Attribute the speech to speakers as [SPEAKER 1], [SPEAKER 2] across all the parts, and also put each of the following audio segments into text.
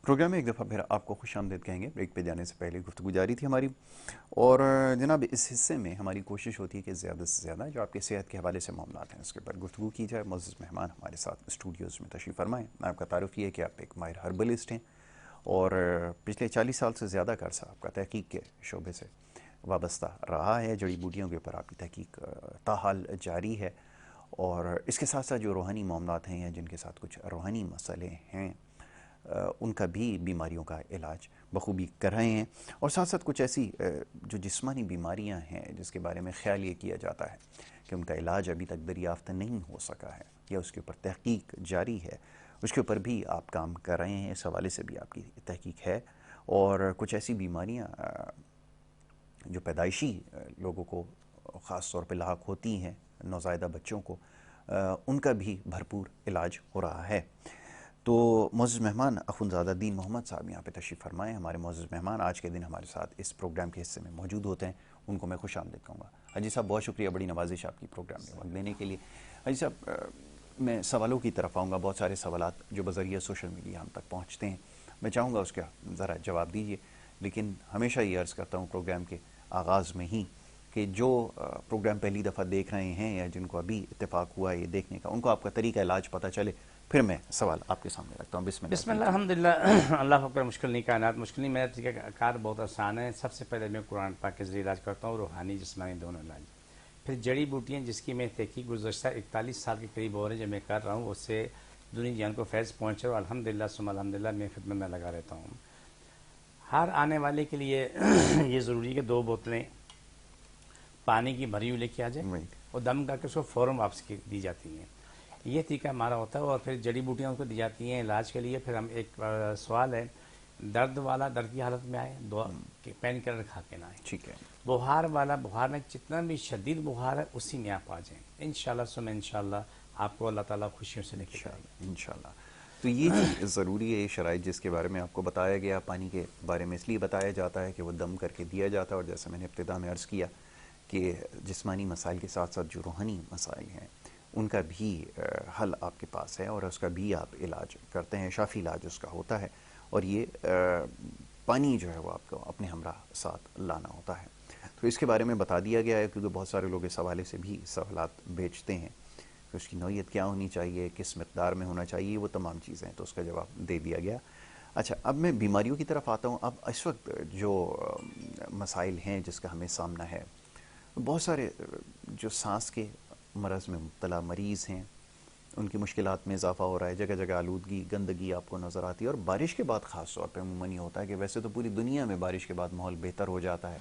[SPEAKER 1] Programme میں ایک دفعہ پھر آپ کو خوش آمدید کہیں گے. بریک پہ جانے سے پہلے گفتگو جاری تھی ہماری، اور جناب اس حصے میں ہماری کوشش ہوتی ہے کہ زیادہ سے زیادہ جو آپ کے صحت کے حوالے سے معاملات ہیں اس کے اوپر گفتگو کی جائے. معزز مہمان ہمارے ساتھ اسٹوڈیوز میں تشریف فرمائیں. آپ کا تعارف یہ ہے کہ آپ ایک ماہر ہربلسٹ ہیں اور پچھلے 40 سال سے زیادہ کا عرصہ آپ کا تحقیق کے شعبے سے وابستہ رہا ہے. جڑی بوٹیوں کے اوپر آپ کی تحقیق تاحال جاری ہے، اور اس کے ساتھ ساتھ جو روحانی معاملات ہیں یا جن کے ساتھ کچھ روحانی مسئلے ہیں ان کا بھی بیماریوں کا علاج بخوبی کر رہے ہیں. اور ساتھ ساتھ کچھ ایسی جو جسمانی بیماریاں ہیں جس کے بارے میں خیال یہ کیا جاتا ہے کہ ان کا علاج ابھی تک دریافت نہیں ہو سکا ہے یا اس کے اوپر تحقیق جاری ہے، اس کے اوپر بھی آپ کام کر رہے ہیں. اس حوالے سے بھی آپ کی تحقیق ہے، اور کچھ ایسی بیماریاں جو پیدائشی لوگوں کو خاص طور پہ لاحق ہوتی ہیں، نوزائیدہ بچوں کو، ان کا بھی بھرپور علاج ہو رہا ہے. تو معزز مہمان اخونزادہ دین محمد صاحب یہاں پہ تشریف فرمائیں. ہمارے معزز مہمان آج کے دن ہمارے ساتھ اس پروگرام کے حصے میں موجود ہوتے ہیں، ان کو میں خوش آمدید کہوں گا. حاجی صاحب بہت شکریہ، بڑی نوازش آپ کی پروگرام میں وقت دینے کے لیے. حاجی صاحب میں سوالوں کی طرف آؤں گا. بہت سارے سوالات جو بذریعہ سوشل میڈیا ہم تک پہنچتے ہیں، میں چاہوں گا اس کا ذرا جواب دیجیے. لیکن ہمیشہ یہ عرض کرتا ہوں پروگرام کے آغاز میں ہی کہ جو پروگرام پہلی دفعہ دیکھ رہے ہیں یا جن کو ابھی اتفاق ہوا ہے یہ دیکھنے کا، ان کو آپ کا طریقہ علاج پتہ چلے. پھر میں سوال آپ کے سامنے رکھتا ہوں. بسم اللہ.
[SPEAKER 2] بسم اللہ الحمدللہ. اللہ اکبر. مشکل نہیں کائنات مشکل نہیں. میرا طریقہ کار بہت آسان ہے. سب سے پہلے میں قرآن پاک کے ذریعے علاج کرتا ہوں، روحانی جسمانی دونوں علاج. پھر جڑی بوٹیاں جس کی میں تحقیق گزشتہ 41 سال کے قریب ہو رہے ہیں جو میں کر رہا ہوں، اس سے دنیا جان کو فیض پہنچے اور الحمدللہ ثم الحمدللہ میں خدمت میں لگا رہتا ہوں. ہر آنے والے کے لیے یہ ضروری ہے کہ 2 بوتلیں پانی کی بھری ہوئی لے کے آ جائے اور دم کر کے اس کو فوراً واپس دی جاتی ہیں. یہ طریقہ ہمارا ہوتا ہے. اور پھر جڑی بوٹیاں ان کو دی جاتی ہیں علاج کے لیے. پھر ہم ایک سوال ہے، درد والا درد کی حالت میں آئے، دعا پین کلر کھا کے نہ آئے.
[SPEAKER 1] ٹھیک ہے.
[SPEAKER 2] بخار والا بخار میں جتنا بھی شدید بخار ہے اسی میں آپ آ جائیں. انشاءاللہ سن انشاءاللہ آپ کو اللہ تعالیٰ خوشیوں سے لے کے جائے گا
[SPEAKER 1] انشاءاللہ. تو یہ چیز ضروری ہے، یہ شرائط جس کے بارے میں آپ کو بتایا گیا. پانی کے بارے میں اس لیے بتایا جاتا ہے کہ وہ دم کر کے دیا جاتا ہے، اور جیسے میں نے ابتدا میں عرض کیا کہ جسمانی مسائل کے ساتھ ساتھ جو روحانی مسائل ہیں ان کا بھی حل آپ کے پاس ہے، اور اس کا بھی آپ علاج کرتے ہیں. شافی علاج اس کا ہوتا ہے، اور یہ پانی جو ہے وہ آپ کو اپنے ہمراہ ساتھ لانا ہوتا ہے. تو اس کے بارے میں بتا دیا گیا ہے، کیونکہ بہت سارے لوگ اس حوالے سے بھی سوالات بھیجتے ہیں کہ اس کی نوعیت کیا ہونی چاہیے، کس مقدار میں ہونا چاہیے، وہ تمام چیزیں. تو اس کا جواب دے دیا گیا. اچھا، اب میں بیماریوں کی طرف آتا ہوں. اب اس وقت جو مسائل ہیں جس کا ہمیں سامنا ہے، بہت سارے جو سانس کے مرض میں مبتلا مریض ہیں ان کی مشکلات میں اضافہ ہو رہا ہے. جگہ جگہ آلودگی گندگی آپ کو نظر آتی ہے، اور بارش کے بعد خاص طور پہ عموماً یہ ہوتا ہے کہ ویسے تو پوری دنیا میں بارش کے بعد ماحول بہتر ہو جاتا ہے،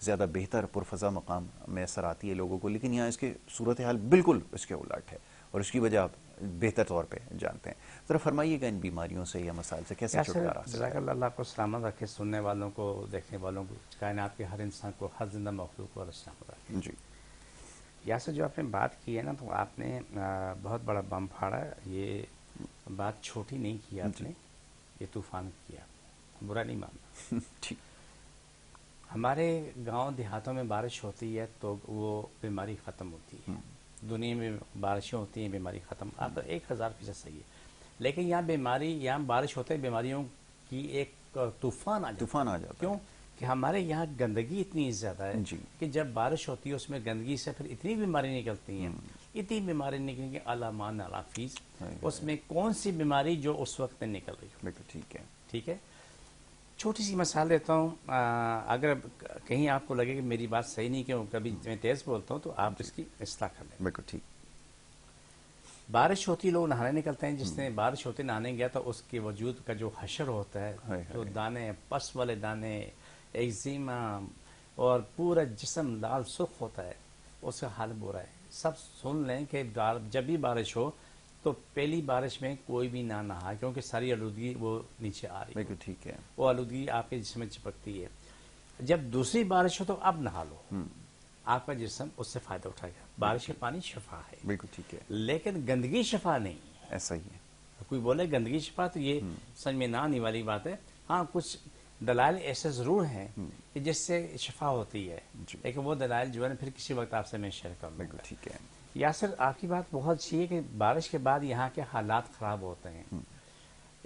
[SPEAKER 1] زیادہ بہتر پرفضا مقام میسر آتی ہے لوگوں کو، لیکن یہاں اس کی صورتحال بالکل اس کے الٹ ہے، اور اس کی وجہ آپ بہتر طور پہ جانتے ہیں. ذرا فرمائیے گا ان بیماریوں سے یا مسائل سے کیسے چھٹکارا سکتا
[SPEAKER 2] جزاک
[SPEAKER 1] ہے؟
[SPEAKER 2] اللہ. اللہ آپ کو سلامت رکھے، سننے والوں کو، دیکھنے والوں کو، کائنات کے ہر انسان کو، ہر زندہ مخلوق کو اللہ سلامت رکھے.
[SPEAKER 1] جی.
[SPEAKER 2] یاسر جو آپ نے بات کی ہے نا، تو آپ نے بہت بڑا بم پھاڑا. یہ بات چھوٹی نہیں کی آپ نے، یہ طوفان کیا. برا نہیں ماننا.
[SPEAKER 1] ٹھیک.
[SPEAKER 2] ہمارے گاؤں دیہاتوں میں بارش ہوتی ہے تو وہ بیماری ختم ہوتی ہے. دنیا میں بارشیں ہوتی ہیں بیماری ختم. آپ تو 1000% صحیح ہے. لیکن یہاں بیماری، یہاں بارش ہوتے بیماریوں کی ایک طوفان آ جاتا ہے. کیوں کہ ہمارے یہاں گندگی اتنی زیادہ ہے
[SPEAKER 1] جی.
[SPEAKER 2] کہ جب بارش ہوتی ہے اس میں گندگی سے پھر اتنی بیماری نکلتی ہیں، اتنی بیماری نکلیں گی علامان الافیز. اس میں کون سی بیماری جو اس وقت میں نکل رہی ہو.
[SPEAKER 1] بالکل ٹھیک ہے.
[SPEAKER 2] ٹھیک ہے. چھوٹی سی مثال دیتا ہوں. اگر کہیں آپ کو لگے کہ میری بات صحیح نہیں، کہ کبھی میں تیز بولتا ہوں تو آپ اس کی اصلاح کر لیں.
[SPEAKER 1] بالکل ٹھیک.
[SPEAKER 2] بارش ہوتی لوگ نہانے نکلتے ہیں. جس نے بارش ہوتے نہانے گیا تو اس کے وجود کا جو حشر ہوتا ہے، جو دانے، پس والے دانے، ایگزیما اور پورا جسم لال سرخ ہوتا ہے، اس کا حال برا ہے. سب سن لیں کہ جب بھی بارش ہو تو پہلی بارش میں کوئی بھی نہ نہا، کیونکہ ساری آلودگی وہ نیچے آ رہی ہے.
[SPEAKER 1] بالکل ٹھیک ہے.
[SPEAKER 2] وہ آلودگی آپ کے جسم میں چپکتی ہے. جب دوسری بارش ہو تو اب نہا لو، آپ کا جسم اس سے فائدہ اٹھائے گا. بارش کا پانی شفا ہے.
[SPEAKER 1] بالکل ٹھیک ہے.
[SPEAKER 2] لیکن گندگی شفا نہیں.
[SPEAKER 1] ایسا ہی ہے.
[SPEAKER 2] کوئی بولے گندگی شفا تو یہ سمجھ میں نہ آنے والی بات ہے. ہاں کچھ دلائل ایسے ضرور ہیں کہ جس سے شفا ہوتی ہے، لیکن وہ دلائل جو ہے پھر کسی وقت آپ سے میں شیئر کر لوں گا.
[SPEAKER 1] بالکل ٹھیک ہے.
[SPEAKER 2] یاسر آپ کی بات بہت اچھی ہے کہ بارش کے بعد یہاں کے حالات خراب ہوتے ہیں.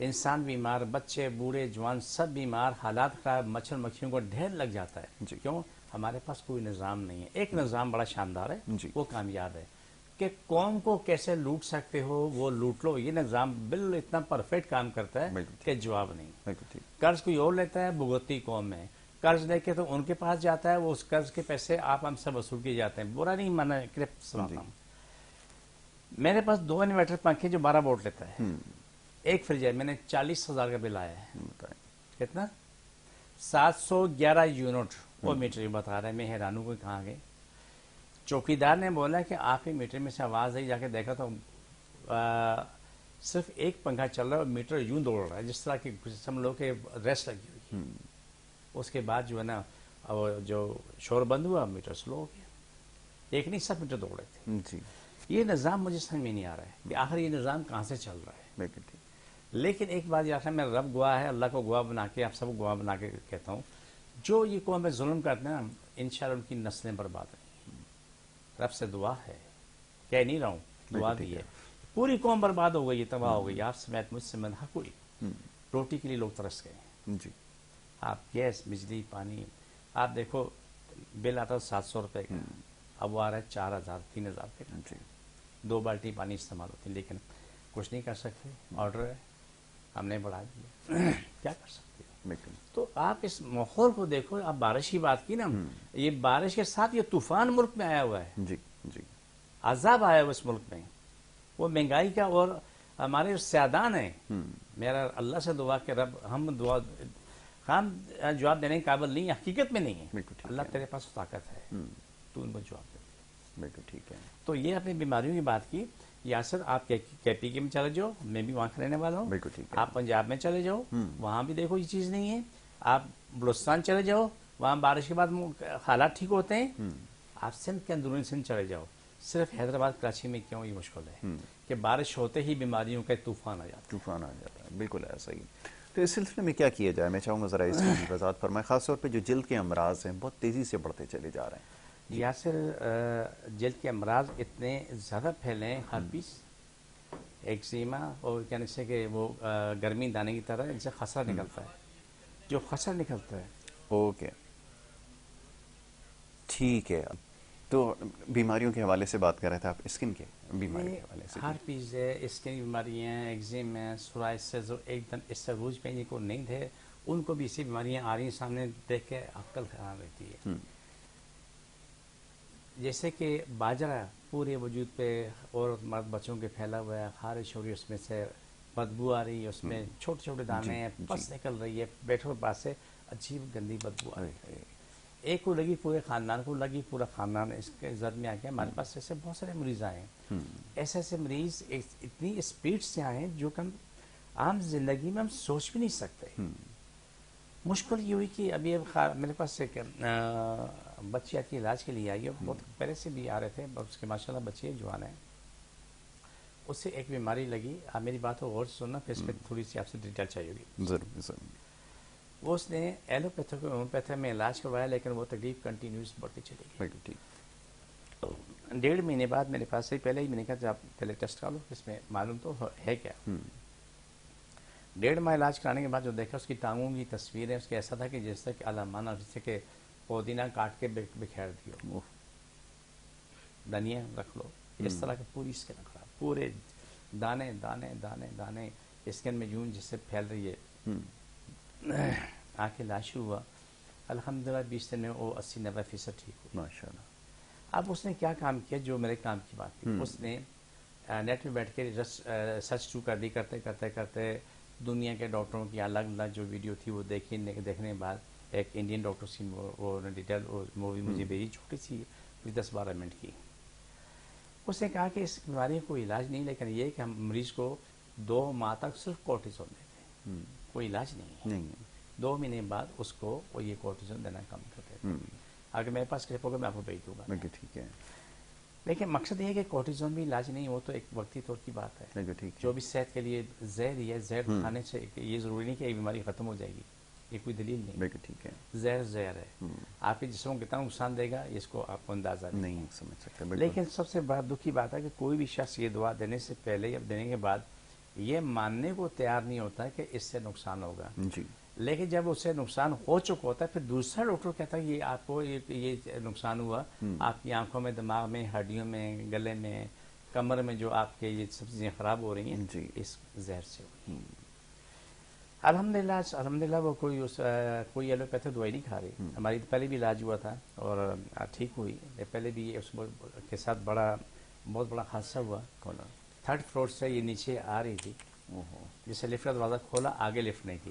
[SPEAKER 2] انسان بیمار، بچے بوڑھے جوان سب بیمار، حالات خراب، مچھر مکھیوں کو ڈھیر لگ جاتا ہے.
[SPEAKER 1] جی.
[SPEAKER 2] کیوں؟ ہمارے پاس کوئی نظام نہیں ہے. ایک نظام بڑا شاندار ہے،
[SPEAKER 1] جی.
[SPEAKER 2] وہ کامیاب ہے کہ قوم کو کیسے لوٹ سکتے ہو وہ لوٹ لو. یہ نظام بالکل اتنا پرفیکٹ کام کرتا ہے کہ جواب نہیں.
[SPEAKER 1] بالکل ٹھیک.
[SPEAKER 2] قرض کوئی اور لیتا ہے، بھگتتی قوم میں قرض لے کے تو ان کے پاس جاتا ہے، وہ اس قرض کے پیسے آپ ہم سے وصول کیے جاتے ہیں. برا نہیں مانا سناتا ہوں. میرے پاس 2 انورٹر پنکھے جو 12 وولٹ لیتا ہے، ایک فریج ہے، میں نے 40,000 کا بل آیا ہے. کتنا؟ 711 یونٹ وہ میٹر بتا رہا ہے. میں حیران ہوں کوئی کہاں گئے. چوکیدار نے بولا کہ آپ کے میٹر میں سے آواز آئی، جا کے دیکھا تو صرف ایک پنکھا چل رہا ہے اور میٹر یوں دوڑ رہا ہے جس طرح کی سمجھ لو کہ ریسٹ لگی ہوئی. اس کے بعد جو ہے نا جو شور بند ہوا میٹر سلو ہو گیا. ایک نہیں، سب میٹر دوڑ رہے تھے. یہ نظام مجھے سمجھ میں نہیں آ رہا ہے کہ آخر یہ نظام کہاں سے چل رہا ہے. لیکن ایک بات یاد ہے، میرا رب گواہ ہے، اللہ کو گواہ بنا کے آپ سب کو گواہ بنا کے کہتا ہوں، جو یہ قوم میں ظلم کرتے ہیں نا، انشاءاللہ ان کی نسلیں برباد ہیں. رب سے دعا ہے، کہہ نہیں رہا ہوں، دعا بھی ہے. پوری قوم برباد ہو گئی، تباہ ہو گئی. آپ سمیت مجھ سے منحق ہوئی. روٹی کے لیے لوگ ترس گئے. آپ گیس بجلی پانی آپ دیکھو، بل آتا ہے 700 روپے کا، اب وہ آ رہا ہے 4,000 3,000 روپے کا. 2 بالٹی پانی استعمال ہوتی ہے، لیکن کچھ نہیں کر سکتے. آرڈر ہے، ہم نے بڑھا دیا. کیا کر سکتے ہو؟ تو آپ اس ماحول کو دیکھو. آپ بارش کی بات کی نا، یہ بارش کے ساتھ یہ طوفان ملک میں آیا ہوا ہے. عذاب آیا ہوا اس ملک میں، وہ مہنگائی کا. اور ہمارے سیادان ہیں. میرا اللہ سے دعا کہ رب ہم دعا ہم جواب دینے کے قابل نہیں، حقیقت میں نہیں ہے. اللہ تیرے پاس طاقت ہے، تو ان کو جواب دے.
[SPEAKER 1] بالکل ٹھیک ہے.
[SPEAKER 2] تو یہ اپنی بیماریوں کی بات کی. یاسر آپ کے پی کے میں چلے جاؤ، میں بھی وہاں کا رہنے والا ہوں. آپ پنجاب میں چلے جاؤ، وہاں بھی دیکھو یہ چیز نہیں ہے. آپ بلوچستان چلے جاؤ، وہاں بارش کے بعد حالات ٹھیک ہوتے ہیں. آپ سندھ کے اندرونی سندھ چلے جاؤ، صرف حیدرآباد کراچی میں کیوں یہ مشکل ہے کہ بارش ہوتے ہی بیماریوں کا طوفان آ جاتا
[SPEAKER 1] ہے. بالکل ایسا ہی. تو اس سلسلے میں کیا کیا جائے؟ میں چاہوں گا ذرا اس کی بھی وضاحت فرمائیں، خاص طور پہ جو جلد کے امراض ہیں بہت تیزی سے بڑھتے چلے جا رہے ہیں.
[SPEAKER 2] یاسر جلد کے امراض اتنے زیادہ پھیلے ہیں، ہرپیس، ایکزیما، اور کہنے سے کہ وہ گرمی دانے کی طرح ان سے خسرہ نکلتا ہے. جو خسرہ نکلتا ہے.
[SPEAKER 1] اوکے ٹھیک ہے. تو بیماریوں کے حوالے سے بات کر رہے تھے آپ، اسکن کے بیماری کے حوالے سے.
[SPEAKER 2] ہرپیس ہے، اسکن کی بیماریاں ہیں، ایگزیم ہے، سورائسس، ایک دم اس سے روج پہ جن کو نہیں تھے ان کو بھی اسی بیماریاں آ رہی ہیں. سامنے دیکھ کے عقل خراب رہتی ہے. جیسے کہ باجرہ پورے وجود پہ اور مرد بچوں کے پھیلا ہوا ہے، خارش ہو رہی ہے، اس میں سے بدبو آ رہی ہے، اس میں چھوٹے چھوٹے دانے ہیں، پس نکل رہی ہے، بیٹھو پاس سے عجیب گندی بدبو آ رہی ہے. ایک کو لگی، پورے خاندان کو لگی، پورا خاندان اس کے زد میں آ گیا. ہمارے پاس ایسے بہت سارے مریض آئے ہیں. ایسے مریض اتنی اسپیڈ سے آئے ہیں جو کہ ہم عام زندگی میں ہم سوچ بھی نہیں سکتے. مشکل یہ ہوئی کہ ابھی میرے پاس ایک بچی آتی ہے علاج کے لیے آئی ہے. بہت پہلے سے بھی آ رہے تھے، اس کے ماشاء اللہ بچے جوان ہیں. اس سے ایک بیماری لگی. آپ میری بات کو غور سے سننا، پھر اس پہ تھوڑی سی آپ سے ڈیٹیل چاہیے ہوگی.
[SPEAKER 1] ضرور.
[SPEAKER 2] وہ اس نے ایلوپیتھی کو ہومیوپیتھی میں علاج کروایا، لیکن وہ تکلیف کنٹینیوس بڑھتی چلی گئی. 1.5 مہینے بعد میرے پاس سے پہلے ہی میں نے کہا آپ پہلے ٹیسٹ کرا لو، اس میں معلوم تو ہے کیا. 1.5 ماہ علاج کرانے کے بعد جو دیکھا اس کی ٹانگوں کی تصویریں، اس کے ایسا تھا کہ جیسے کہ علامانہ، جیسے کہ پودینہ کاٹ کے بکھیر دیو، دھنیا رکھ لو، اس طرح کا پوری اسکن خراب، پورے دانے دانے دانے دانے اسکن میں یوں جس سے پھیل رہی ہے. آ کے علاج شروع ہوا، الحمدللہ 20 دن میں وہ 80-90% ٹھیک ہو
[SPEAKER 1] ماشاءاللہ.
[SPEAKER 2] اب اس نے کیا کام کیا، جو میرے کام کی بات تھی، اس نے نیٹ میں بیٹھ کے سرچ شروع کر دی. کرتے دنیا کے ڈاکٹروں کی الگ الگ جو ویڈیو تھی وہ دیکھنے کے بعد ایک انڈین ڈاکٹر کی وہ ڈیٹیل مووی مجھے بھیجی، چھوٹی سی 10-12 منٹ کی. اس نے کہا کہ اس بیماری کا کوئی علاج نہیں، لیکن یہ کہ ہم مریض کو 2 ماہ تک صرف کورٹیزون دیتے ہیں، کوئی علاج نہیں ہے. 2 مہینے بعد اس کو وہ یہ کورٹیزون دینا کم کر دیتے ہیں. اگر میرے پاس کلپ ہوگا میں آپ کو بھیج دوں گا.
[SPEAKER 1] ٹھیک ہے.
[SPEAKER 2] لیکن مقصد یہ ہے کہ کورٹیزون بھی علاج نہیں، وہ تو ایک وقتی طور کی بات ہے. جو بھی صحت کے لیے زہر ہے، زہر کھانے سے یہ ضروری نہیں کہ یہ بیماری ختم ہو جائے گی، یہ کوئی دلیل نہیں.
[SPEAKER 1] ٹھیک ہے.
[SPEAKER 2] زہر ہے، آپ کے جسم کو کتنا نقصان دے گا اس کو آپ کو اندازہ
[SPEAKER 1] نہیں سمجھ سکتے.
[SPEAKER 2] لیکن سب سے بڑا دکھ کی بات ہے کہ کوئی بھی شخص یہ دعا دینے سے پہلے یا دینے کے بعد یہ ماننے کو تیار نہیں ہوتا ہے کہ اس سے نقصان ہوگا.
[SPEAKER 1] جی
[SPEAKER 2] لیکن جب اس سے نقصان ہو چکا ہوتا ہے پھر دوسرا ڈاکٹر کہتا ہے یہ آپ کو یہ نقصان ہوا آپ کی آنکھوں میں، دماغ میں، ہڈیوں میں، گلے میں، کمر میں جو آپ کے یہ سب چیزیں خراب ہو رہی ہیں
[SPEAKER 1] جی
[SPEAKER 2] اس زہر سے ہوئی. الحمدللہ وہ کوئی ایلوپیتھک دوائی نہیں کھا رہی. ہماری پہلے بھی علاج ہوا تھا اور ٹھیک ہوئی. پہلے بھی اس کے ساتھ بہت بڑا حادثہ ہوا. تھرڈ فلور سے یہ نیچے آ رہی تھی، جسے لفٹ کا دروازہ کھولا، آگے لفٹ نہیں تھی،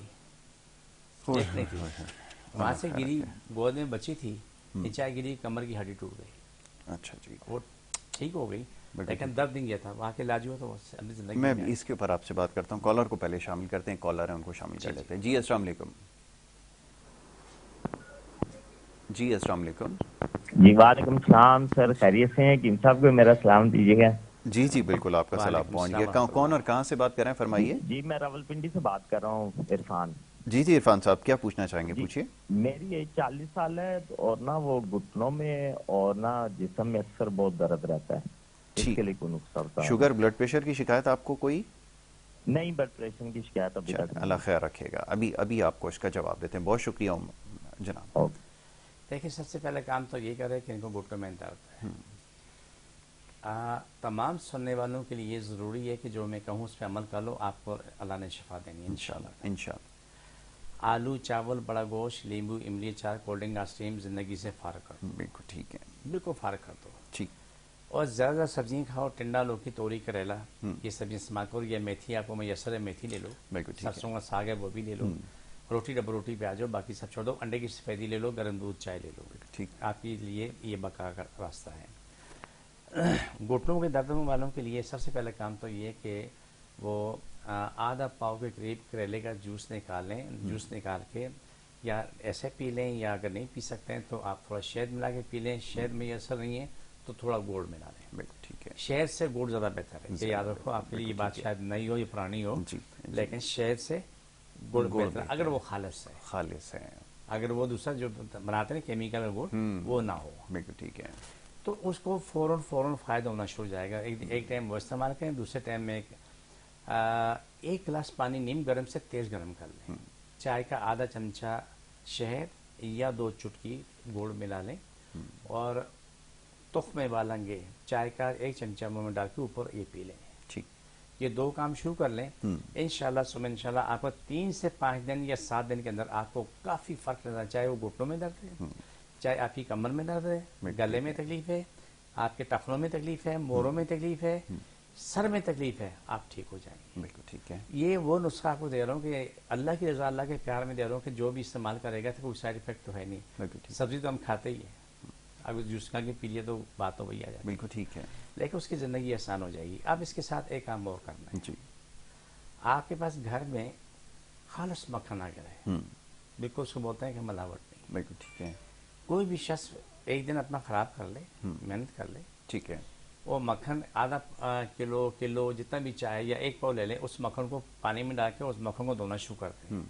[SPEAKER 2] لفٹ نہیں تھی، وہاں سے گری، گود میں بچی تھی، نیچے گری، کمر کی ہڈی ٹوٹ گئی.
[SPEAKER 1] اچھا جی.
[SPEAKER 2] وہ ٹھیک ہو گئی لیکن درد نہیں گیا تھا. وہاں کے علاج ہوا تو اپنی زندگی
[SPEAKER 1] میں
[SPEAKER 2] میں
[SPEAKER 1] اس کے اوپر آپ سے بات کرتا ہوں. کالر کو پہلے شامل کرتے ہیں. کالر ہیں ان کو شامل کر لیتے ہیں. جی السلام علیکم. جی السلام علیکم.
[SPEAKER 3] جی وعلیکم السلام سر، خیریت سے ہیں؟ حکیم صاحب کو میرا سلام دیجیے گا.
[SPEAKER 1] جی جی بالکل آپ کا سلام
[SPEAKER 2] وعلیکم
[SPEAKER 1] پہنچ
[SPEAKER 2] السلام
[SPEAKER 1] گیا.
[SPEAKER 2] ورحمۃ
[SPEAKER 1] کون
[SPEAKER 2] اللہ.
[SPEAKER 1] اور کہاں سے بات کر رہے ہیں فرمائیے.
[SPEAKER 3] جی میں راولپنڈی سے بات کر رہا ہوں، عرفان.
[SPEAKER 1] جی جی عرفان صاحب کیا پوچھنا چاہیں گے؟
[SPEAKER 3] جی
[SPEAKER 1] پوچھیے.
[SPEAKER 3] میری ایج 40 سال ہے اور نا وہ گھٹنوں میں اور نا جسم میں اکثر بہت درد رہتا ہے. اس کے
[SPEAKER 1] ٹھیک.
[SPEAKER 3] لیے کوئی نسخہ ہوتا ہے؟
[SPEAKER 1] شوگر بلڈ پریشر کی شکایت آپ کو کوئی؟
[SPEAKER 3] نہیں، بلڈ پریشر کی شکایت ابھی
[SPEAKER 1] چلیں
[SPEAKER 3] تک نہیں.
[SPEAKER 1] اللہ خیر رکھے گا. ابھی آپ کو اس کا جواب دیتے ہیں. بہت شکریہ جناب.
[SPEAKER 3] اوکے.
[SPEAKER 2] دیکھیں سب سے پہلے کام تو یہ کرے کہ ان کو گھٹنوں میں درد ہے. تمام سننے والوں کے لیے یہ ضروری ہے کہ جو میں کہوں اس پہ عمل کر لو، آپ کو اللہ نے شفا دینی ہے انشاءاللہ.
[SPEAKER 1] انشاءاللہ.
[SPEAKER 2] آلو، چاول، بڑا گوشت، لیمبو، املی، چار، کولڈ ڈرنک، آئس کریم زندگی سے فارغ کر دو.
[SPEAKER 1] بالکل ٹھیک ہے.
[SPEAKER 2] بالکل فارغ کر دو.
[SPEAKER 1] ٹھیک.
[SPEAKER 2] اور زیادہ زیادہ سبزیاں کھاؤ. ٹنڈا، لوکی، توری، کریلا، یہ سبزیاں استعمال کرو. یا میتھی آپ کو میسر ہے، میتھی لے لو.
[SPEAKER 1] بالکل ٹھیک ہے.
[SPEAKER 2] سرسوں کا ساگ ہے وہ بھی لے لو. روٹی ڈبل روٹی پہ آ جاؤ، باقی سب چھوڑ دو. انڈے کی سفیدی لے لو، گرم دودھ چائے لے لو.
[SPEAKER 1] ٹھیک.
[SPEAKER 2] آپ کے لیے یہ بقا کا راستہ ہے. گھٹنوں کے درد والوں کے لیے سب سے پہلا کام تو یہ کہ وہ آدھا پاؤ کے قریب کریلے کا جوس نکالیں. جوس نکال کے یا ایسے پی لیں، یا اگر نہیں پی سکتے ہیں تو آپ تھوڑا شہد ملا کے پی لیں. شہد میں یہ اثر نہیں ہے تو تھوڑا گڑ ملا لیں.
[SPEAKER 1] بالکل ٹھیک ہے.
[SPEAKER 2] شہد سے گڑ زیادہ بہتر ہے. یہ یاد رکھو، آپ کے لیے یہ بات شاید نئی ہو، یہ پرانی ہو، لیکن شہد سے گڑ بہتر اگر وہ خالص ہے.
[SPEAKER 1] خالص ہے.
[SPEAKER 2] اگر وہ دوسرا جو بناتے ہیں کیمیکل گڑ وہ نہ ہو.
[SPEAKER 1] بالکل ٹھیک ہے.
[SPEAKER 2] تو اس کو فوراً فائدہ ہونا شروع ہو جائے گا. ایک ٹائم وہ استعمال کریں، دوسرے ٹائم میں ایک گلاس پانی نیم گرم سے تیز گرم کر لیں. چائے کا آدھا چمچہ شہد یا 2 چٹکی گڑ ملا لیں اور تخم بالنگے چائے کا 1 چمچہ منہ میں ڈال کے اوپر یہ پی لیں.
[SPEAKER 1] ٹھیک.
[SPEAKER 2] یہ 2 کام شروع کر لیں. انشاءاللہ آپ کو 3 سے 5 دن یا 7 دن کے اندر آپ کو کافی فرق نظر. چاہے وہ گھٹنوں میں درد ہے، چاہے آپ کی کمر میں درد ہے، گلے میں تکلیف ہے، آپ کے ٹخنوں میں تکلیف ہے، موڑوں میں تکلیف ہے، سر میں تکلیف ہے، آپ ٹھیک ہو جائیں گے.
[SPEAKER 1] بالکل ٹھیک ہے.
[SPEAKER 2] یہ وہ نسخہ آپ کو دے رہا ہوں کہ اللہ کی رضا، اللہ کے پیار میں دے رہا ہوں کہ جو بھی استعمال کرے گا تو کوئی سائڈ افیکٹ تو ہے نہیں. سبزی تو ہم کھاتے ہی ہیں، اگر جوس کھا کے پی لیے تو بات تو وہی آ جائے.
[SPEAKER 1] بالکل ٹھیک ہے.
[SPEAKER 2] لیکن اس کی زندگی آسان ہو جائے گی. اب اس کے ساتھ ایک کام اور کرنا ہے.
[SPEAKER 1] جی.
[SPEAKER 2] آپ کے پاس گھر میں خالص مکھن آ گیا ہے، بالکل اس کو بولتے ہیں کہ ملاوٹ نہیں.
[SPEAKER 1] بالکل ٹھیک ہے.
[SPEAKER 2] کوئی بھی شخص ایک دن اپنا خراب کر لے، محنت کر لے.
[SPEAKER 1] ٹھیک ہے.
[SPEAKER 2] وہ مکھن آدھا کلو جتنا بھی چاہے یا 1 پاؤ لے لیں. اس مکھن کو پانی میں ڈال کے اس مکھن کو دھونا شروع کر دیں.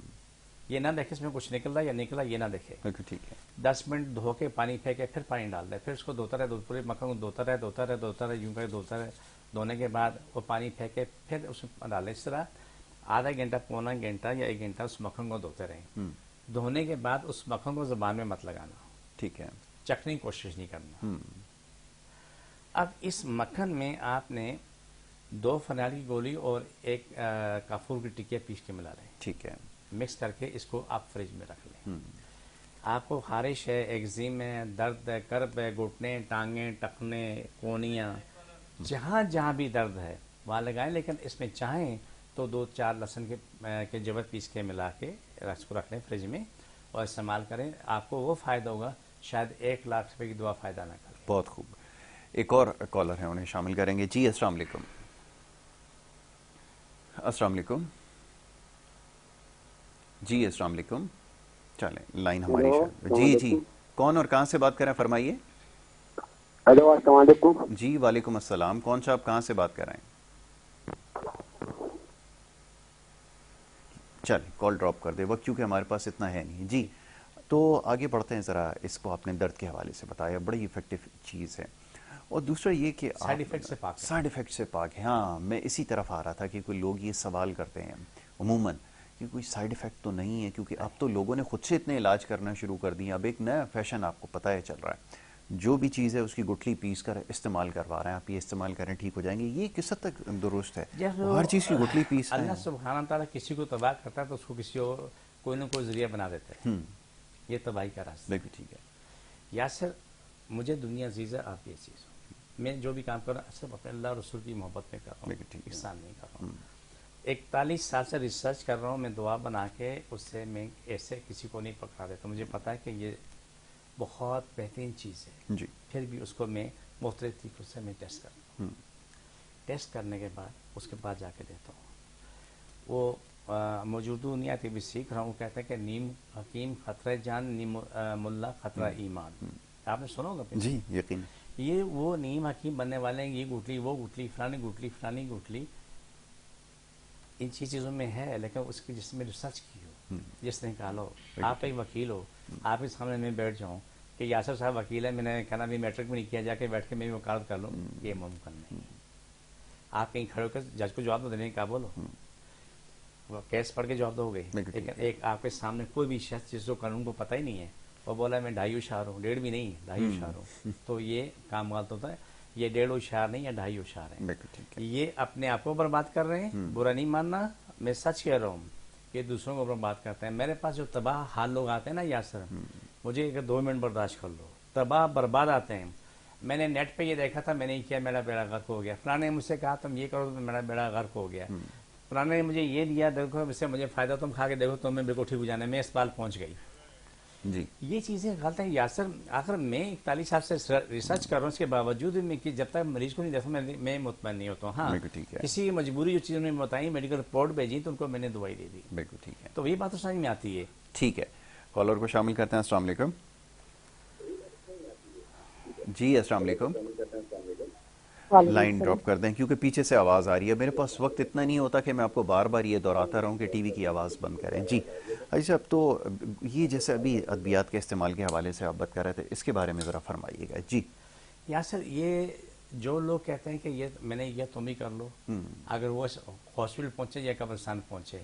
[SPEAKER 2] یہ نہ دیکھے اس میں کچھ نکل رہا یا نکلا، یہ نہ دیکھے.
[SPEAKER 1] بالکل ٹھیک ہے.
[SPEAKER 2] 10 منٹ دھو کے پانی پھینکے پھر پانی ڈال دے. پھر اس کو دھوتا رہے، پورے مکھن کو دھوتا رہے یوں کر دھوتا رہے. دھونے کے بعد وہ پانی پھینکے پھر اس میں ڈالے. اس طرح آدھا گھنٹہ، پونا گھنٹہ یا 1 گھنٹہ اس مکھن کو دھوتے رہیں. دھونے کے بعد اس مکھن کو زبان میں مت لگانا.
[SPEAKER 1] ٹھیک ہے.
[SPEAKER 2] چکھنے کی کوشش نہیں کرنا. اب اس مکھن میں آپ نے 2 فنال کی گولی اور 1 کافور کی ٹکیا پیس کے ملا لیں.
[SPEAKER 1] ٹھیک ہے.
[SPEAKER 2] مکس کر کے اس کو آپ فریج میں رکھ لیں. آپ کو خارش ہے، ایگزیم ہے، درد ہے، کرب ہے، گھٹنے، ٹانگیں، ٹخنے، کونیاں، جہاں جہاں بھی درد ہے وہاں لگائیں. لیکن اس میں چاہیں تو 2-4 لہسن کے جبر پیس کے ملا کے اس کو رکھ لیں فریج میں اور استعمال کریں. آپ کو وہ فائدہ ہوگا شاید 1 لاکھ روپے کی دعا فائدہ نہ کرے.
[SPEAKER 1] بہت خوب. ایک اور کالر ہے، انہیں شامل کریں گے. جی السلام علیکم. السلام علیکم. جی السلام علیکم. چلیں لائن ہماری جی کون اور کہاں سے بات کر رہے ہیں فرمائیے.
[SPEAKER 4] ہیلو السلام علیکم.
[SPEAKER 1] جی وعلیکم السلام. کون صاحب کہاں سے بات کر رہے ہیں؟ چلیں کال ڈراپ کر دے وقت کیونکہ ہمارے پاس اتنا ہے نہیں. جی تو آگے بڑھتے ہیں. ذرا اس کو آپ نے درد کے حوالے سے بتایا، بڑی افیکٹو چیز ہے. اور دوسرا یہ کہ
[SPEAKER 2] سائیڈ افیکٹ سے پاک ہے.
[SPEAKER 1] سائیڈ افیکٹ سے پاک ہے. ہاں میں اسی طرف آ رہا تھا کہ کوئی لوگ یہ سوال کرتے ہیں عموماً کہ کوئی سائیڈ افیکٹ تو نہیں ہے، کیونکہ اب تو لوگوں نے خود سے اتنے علاج کرنا شروع کر دیے. اب ایک نیا فیشن آپ کو پتہ ہے چل رہا ہے، جو بھی چیز ہے اس کی گٹھلی پیس کر استعمال کروا رہے ہیں. آپ یہ استعمال کریں ٹھیک ہو جائیں گے. یہ کس حد تک درست ہے؟ وہ ہر چیز کی گٹھلی پیس رہے
[SPEAKER 2] اللہ
[SPEAKER 1] ہیں.
[SPEAKER 2] سبحانہ تعالیٰ کسی کو تباہ کرتا ہے تو اس کو کسی اور کوئی نہ کوئی ذریعہ بنا دیتا ہے. یہ تباہی کا راستہ.
[SPEAKER 1] بالکل ٹھیک ہے.
[SPEAKER 2] یاسر مجھے دنیا عزیز ہے، آپ یہ چیز میں جو بھی کام کر رہا ہوں صرف اپنے اللہ رسول کی محبت میں کر رہا ہوں، احسان نہیں کر رہا ہوں. 41 سال سے ریسرچ کر رہا ہوں میں، دعا بنا کے اس سے میں ایسے کسی کو نہیں پکڑا دیتا. مجھے پتا ہے کہ یہ بہت بہترین چیز ہے،
[SPEAKER 1] جی
[SPEAKER 2] پھر بھی اس کو میں مختلف طریقوں سے میں ٹیسٹ کرتا ہوں. ٹیسٹ کرنے کے بعد اس کے بعد جا کے دیتا ہوں. وہ موجود دنیا کی بھی سیکھ رہا ہوں. کہتے ہیں کہ نیم حکیم خطرہ جان، نیم ملا خطرہ ایمان. آپ نے سنا ہوگا؟
[SPEAKER 1] جی یقین.
[SPEAKER 2] یہ وہ نیم حکیم بننے والے ہیں، یہ گٹلی وہ گٹلی فلانی گٹلی فلانی گٹلی ان چیزوں میں ہے، لیکن اس کی جس میں ریسرچ کی ہو، جس نے کہا لو آپ ایک وکیل ہو، آپ اس سامنے میں بیٹھ جاؤں کہ یاسر صاحب وکیل ہے، میں نے کہنا بھی میٹرک بھی نہیں کیا، جا کے بیٹھ کے میں بھی وکالت کر لوں، یہ ممکن نہیں. آپ کہیں کھڑے ہو کر جج کو جواب تو دینے کا بولو، کیس پڑھ کے جواب دو گے. لیکن ایک آپ کے سامنے کوئی بھی شخص جس کو قانون کو پتہ ہی نہیں ہے، وہ بولا میں 2.5 اشار ہوں، 1.5 بھی نہیں 2.5 اشار ہوں، تو یہ کام غلط ہوتا ہے. یہ 1.5 اشار نہیں یا 2.5 اشار ہیں. یہ اپنے آپ کو برباد کر رہے ہیں. برا نہیں ماننا، میں سچ کہہ رہا ہوں کہ دوسروں کو برباد کرتے ہیں. میرے پاس جو تباہ حال لوگ آتے ہیں نا یاسر، مجھے اگر 2 منٹ برداشت کر لو، تباہ برباد آتے ہیں. میں نے نیٹ پہ یہ دیکھا تھا، میں نے کیا، میرا بیڑا غرق ہو گیا. فلاں نے مجھ سے کہا تم یہ کرو تو میرا بیڑا غرق ہو گیا. فلاں نے مجھے یہ دیا، دیکھو اس سے مجھے فائدہ، تم کھا کے دیکھو تو میں بالکل ٹھیک ہو جانا. میں اس بال پہنچ گئی.
[SPEAKER 1] جی
[SPEAKER 2] یہ چیزیں غلط ہیں یاسر. آخر میں 41 سال سے ریسرچ کر رہا ہوں، اس کے باوجود میں کہ جب تک مریض کو نہیں دیکھتا میں مطمئن نہیں ہوتا ہوں. ہاں کسی کی مجبوری جو چیزوں نے بتائی، میڈیکل رپورٹ بھیجی تو ان کو میں نے دوائی دے دی.
[SPEAKER 1] بالکل ٹھیک ہے.
[SPEAKER 2] تو یہ بات تو سمجھ میں آتی ہے.
[SPEAKER 1] ٹھیک ہے. کالر کو شامل کرتے ہیں. السلام علیکم. جی السلام علیکم. لائن ڈراپ کر دیں کیونکہ پیچھے سے آواز آ رہی ہے. میرے پاس وقت اتنا نہیں ہوتا کہ میں آپ کو بار بار یہ دہراتا رہوں کہ ٹی وی کی آواز بند کریں. جی اچھا، اب تو یہ جیسے ابھی ادویات کے استعمال کے حوالے سے آپ بات کر رہے تھے، اس کے بارے میں ذرا فرمائیے گا. جی
[SPEAKER 2] یاسر یہ جو لوگ کہتے ہیں کہ یہ میں نے یہ تم ہی کر لو، اگر وہ ہاسپٹل پہنچے یا قبرستان پہنچے،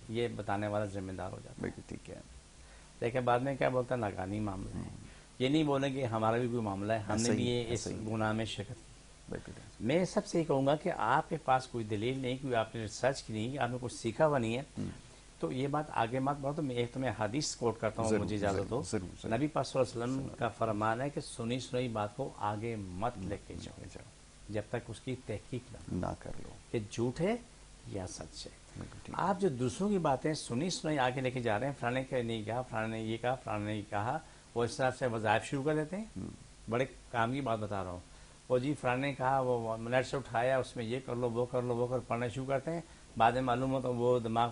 [SPEAKER 2] یہ بتانے والا ذمہ دار ہو جاتا ہے.
[SPEAKER 1] بالکل ٹھیک ہے.
[SPEAKER 2] لیکن بعد میں کیا بولتا ہے، ناکانی معاملہ ہے. یہ نہیں بولیں کہ ہمارا بھی کوئی معاملہ ہے، ہم نے بھی اس گناہ میں شرکت کی. میں سب سے یہ کہوں گا کہ آپ کے پاس کوئی دلیل نہیں، کوئی آپ نے ریسرچ کی نہیں، آپ نے کچھ سیکھا ہوا نہیں ہے، تو یہ بات آگے مت بڑھو. تو میں ایک تمہیں حدیث کوٹ کرتا ہوں، مجھے اجازت ہو. نبی پاک صلی اللہ علیہ وسلم کا فرمان ہے کہ سنی سنائی بات کو آگے مت لے کے جاؤ جب تک اس کی تحقیق نہ کر لو کہ جھوٹ ہے یا سچ ہے. آپ جو دوسروں کی باتیں سنی سنائی آگے لے کے جا رہے ہیں، فلانے کا نہیں کہا، فلانے نے یہ کہا، فلانے نے یہ کہا، وہ اس طرح سے وظائف شروع کر دیتے ہیں. بڑے کام کی بات بتا رہا ہوں. وہ جی فلاں نے کہا، وہ نیٹ سے اٹھایا، اس میں یہ کر لو وہ کر لو وہ کر، پڑھنا شروع کرتے ہیں. بعد میں معلوم ہوتا وہ دماغ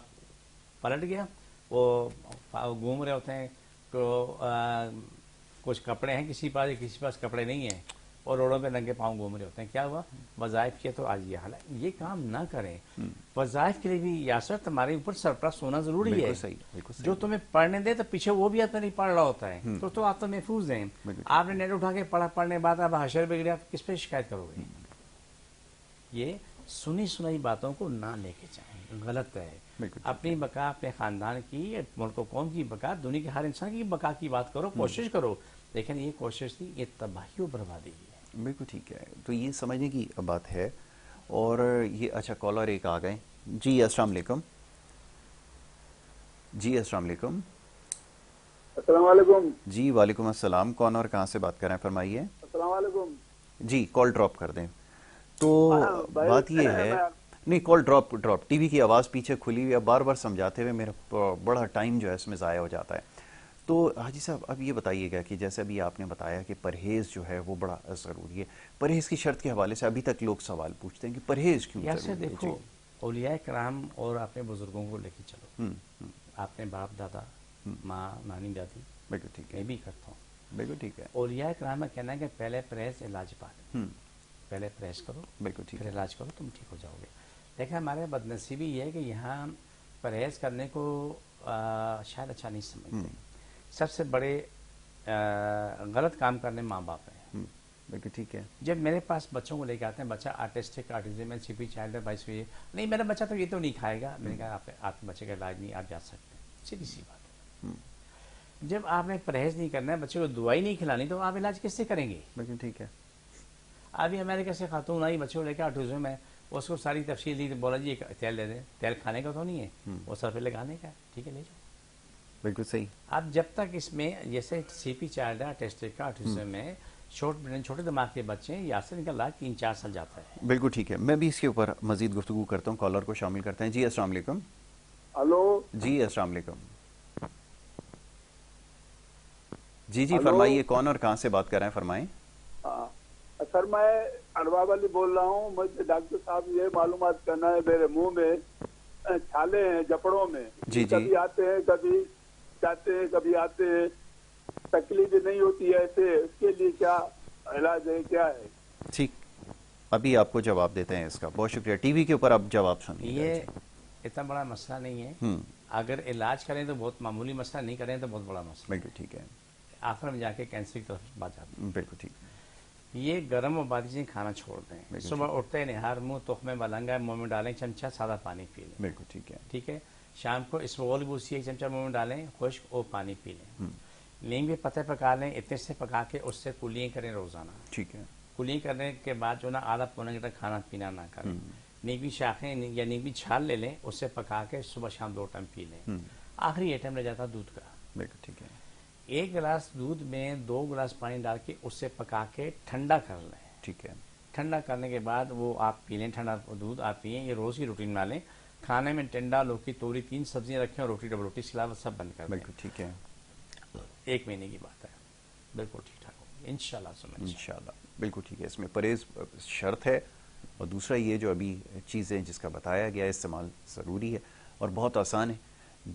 [SPEAKER 2] پلٹ گیا، وہ گھوم رہے ہوتے ہیں. تو کچھ کپڑے ہیں کسی پاس کپڑے نہیں ہیں، اور روڈوں پہ ننگے پاؤں گھوم رہے ہوتے ہیں. کیا ہوا؟ وظائف کیا. تو آج یہ حال ہے. یہ کام نہ کریں. وظائف کے لیے بھی یاسر تمہارے اوپر سرپرست ہونا ضروری ہے. جو تمہیں پڑھنے دے تو پیچھے وہ بھی آپ نہیں پڑھ رہا ہوتا ہے، تو آپ تو محفوظ ہیں. آپ نے نیٹ اٹھا کے پڑھنے بعد آپ حشر پہ گرے، آپ کس پہ شکایت کرو گے؟ یہ سنی سنائی باتوں کو نہ لے کے جائیں، غلط ہے. اپنی بقا، اپنے خاندان کی، ملک و قوم کی بقا، دنیا کے ہر انسان کی بقا کی بات کرو، کوشش کرو. لیکن یہ کوشش تھی، یہ تباہی و بربادی ہے.
[SPEAKER 1] بالکل ٹھیک ہے. تو یہ سمجھنے کی بات ہے. اور یہ اچھا کالر ایک آ گئے. جی السلام علیکم. جی السلام علیکم.
[SPEAKER 4] السلام علیکم.
[SPEAKER 1] جی وعلیکم السلام. کون اور کہاں سے بات کر رہے ہیں؟ فرمائیے.
[SPEAKER 4] السلام علیکم.
[SPEAKER 1] جی کال ڈراپ کر دیں. تو بات یہ ہے، نہیں کال ڈراپ ٹی وی کی آواز پیچھے کھلی ہوئی ہے. بار بار سمجھاتے ہوئے میرا بڑا ٹائم جو ہے اس میں ضائع ہو جاتا ہے. تو حاجی صاحب اب یہ بتائیے گا کہ جیسے ابھی آپ نے بتایا کہ پرہیز جو ہے وہ بڑا ضروری ہے. پرہیز کی شرط کے حوالے سے ابھی تک لوگ سوال پوچھتے ہیں کہ پرہیز کیوں ضروری ہے؟
[SPEAKER 2] دیکھو اولیاء کرام اور اپنے بزرگوں کو لے کے چلو. اپنے باپ دادا، ماں، نانی، دادی،
[SPEAKER 1] بالکل ٹھیک ہے،
[SPEAKER 2] میں بھی کرتا ہوں.
[SPEAKER 1] بالکل ٹھیک ہے.
[SPEAKER 2] اولیاء کرام کا کہنا ہے کہ پہلے پرہیز علاج پات، پہلے پرہیز کرو،
[SPEAKER 1] بالکل ٹھیک
[SPEAKER 2] پھر
[SPEAKER 1] ہے،
[SPEAKER 2] علاج کرو، تم ٹھیک ہو جاؤ گے. لیکن ہمارے بدنصیبی یہ ہے کہ یہاں پرہیز کرنے کو شاید اچھا نہیں سمجھتے. سب سے بڑے غلط کام کرنے ماں باپ ہیں.
[SPEAKER 1] بالکل ٹھیک ہے.
[SPEAKER 2] جب میرے پاس بچوں کو لے کے آتے ہیں بچہ آرٹسٹک آرٹزم ہے CP چائلڈ ہے 22 یہ نہیں میرا بچہ تو یہ تو نہیں کھائے گا. میں نے کہا آپ کے بچے کا علاج نہیں آپ جا سکتے ہیں. سیدھی سی بات ہے. جب آپ نے پرہیز نہیں کرنا ہے بچے کو دوائی نہیں کھلانی تو آپ علاج کس سے کریں گے؟
[SPEAKER 1] بالکل ٹھیک ہے.
[SPEAKER 2] ابھی امریکہ سے خاتون آئی بچوں کو لے کے آٹوزم ہے اس کو ساری تفصیل دی بولا جی ایک تیل دے دیں. تیل کھانے کا تو نہیں ہے وہ سر پہ لگانے کا ہے. ٹھیک ہے لے جاؤ.
[SPEAKER 1] بالکل صحیح.
[SPEAKER 2] اب جب تک اس میں جیسے CP چائلڈ ہے آرٹسٹک کا آٹوزم میں چھوٹے دماغ کے بچے ہیں یاسر ان کا علاج 3-4 سال جاتا ہے.
[SPEAKER 1] بالکل ٹھیک ہے. میں بھی اس کے اوپر مزید گفتگو کرتا ہوں. کالر کو شامل کرتے ہیں. جی السلام علیکم.
[SPEAKER 4] ہلو
[SPEAKER 1] جی السلام علیکم. جی
[SPEAKER 4] ہلو.
[SPEAKER 1] فرمائیے کون اور کہاں سے بات کر رہے ہیں فرمائیں.
[SPEAKER 4] سر میں ارباب علی بول رہا ہوں. مجھے ڈاکٹر صاحب یہ معلومات کرنا ہے میرے منہ میں چھالے ہیں جبڑوں میں.
[SPEAKER 1] جی
[SPEAKER 4] کبھی آتے ہیں کبھی جاتے ہیں کبھی آتے ہیں تکلیف نہیں ہوتی ہے ایسے اس کے لیے کیا علاج ہے کیا ہے؟
[SPEAKER 1] ٹھیک ابھی آپ کو جواب دیتے ہیں اس کا. بہت شکریہ. ٹی وی کے اوپر آپ جواب سنیے.
[SPEAKER 2] یہ اتنا بڑا مسئلہ نہیں ہے. اگر علاج کریں تو بہت معمولی مسئلہ نہیں کریں تو بہت بڑا مسئلہ.
[SPEAKER 1] بالکل ٹھیک ہے.
[SPEAKER 2] آخر میں جا کے کینسر کی طرف بات جاتی ہے.
[SPEAKER 1] بالکل ٹھیک.
[SPEAKER 2] یہ گرم و بادی چیزیں کھانا چھوڑ دیں. صبح اٹھتے نہار منہ تخمے ملنگا منہ میں ڈالیں چمچہ سادہ پانی پی لیں.
[SPEAKER 1] بالکل ٹھیک ہے.
[SPEAKER 2] ٹھیک ہے. شام کو اسمول بوسی ایک چمچہ منہ میں ڈالیں خشک وہ پانی پی لیں. نیم کے پتے پکا لیں اتنے سے پکا کے اس سے کلیاں کریں روزانہ.
[SPEAKER 1] ٹھیک ہے.
[SPEAKER 2] کلیاں کرنے کے بعد جو نا آدھا پونے گھنٹہ کھانا پینا نہ کریں. نیکی شاخیں یا نیکی چھال لے لیں اس سے پکا کے صبح شام 2 ٹائم پی لیں. آخری ایٹم رہ جاتا دودھ کا.
[SPEAKER 1] بالکل ٹھیک ہے.
[SPEAKER 2] 1 گلاس دودھ میں 2 گلاس پانی ڈال کے اس سے پکا کے ٹھنڈا کر لیں.
[SPEAKER 1] ٹھیک ہے.
[SPEAKER 2] ٹھنڈا کرنے کے بعد وہ آپ پی لیں. ٹھنڈا دودھ آپ پئیں. یہ روز کی روٹین بنا لیں. کھانے میں ٹنڈا لوکی توری 3 سبزیاں رکھیں اور روٹی ڈبل روٹی اس کے علاوہ سب بند کر دیں.
[SPEAKER 1] بالکل ٹھیک ہے.
[SPEAKER 2] 1 مہینے کی بات ہے بالکل ٹھیک ٹھاک ہو انشاءاللہ.
[SPEAKER 1] انشاءاللہ بالکل ٹھیک ہے. اس میں پرہیز شرط ہے اور دوسرا یہ جو ابھی چیزیں جس کا بتایا گیا استعمال ضروری ہے اور بہت آسان ہے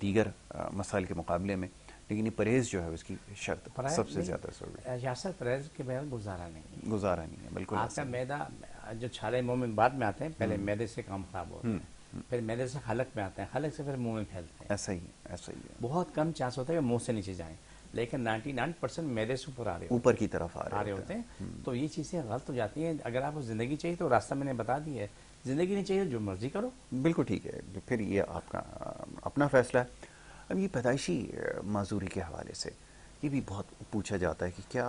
[SPEAKER 1] دیگر مسائل کے مقابلے میں. لیکن یہ پرہیز جو ہے اس کی شرط سب سے زیادہ ضروری ہے.
[SPEAKER 2] یاسر پرہیز کے بغیر گزارا نہیں
[SPEAKER 1] ہے. بالکل.
[SPEAKER 2] آپ کا میدا جو چھالے منہ میں بعد میں آتے ہیں پہلے میدے سے کام خراب ہوتا ہے پھر میدے سے حلق میں آتے ہیں حلق سے پھر منہ میں پھیلتے ہیں.
[SPEAKER 1] ایسا ہی ہے.
[SPEAKER 2] بہت کم چانس ہوتا ہے کہ منہ سے نیچے جائیں لیکن 99% میدے سے اوپر آ رہے
[SPEAKER 1] اوپر کی طرف آ رہے
[SPEAKER 2] ہوتے ہیں. تو یہ چیزیں غلط ہو جاتی ہیں. اگر آپ کو زندگی چاہیے تو راستہ میں نے بتا دیا ہے. زندگی نہیں چاہیے جو مرضی کرو.
[SPEAKER 1] بالکل ٹھیک ہے. پھر یہ آپ کا اپنا فیصلہ ہے. اب یہ پیدائشی معذوری کے حوالے سے یہ بھی بہت پوچھا جاتا ہے کہ کیا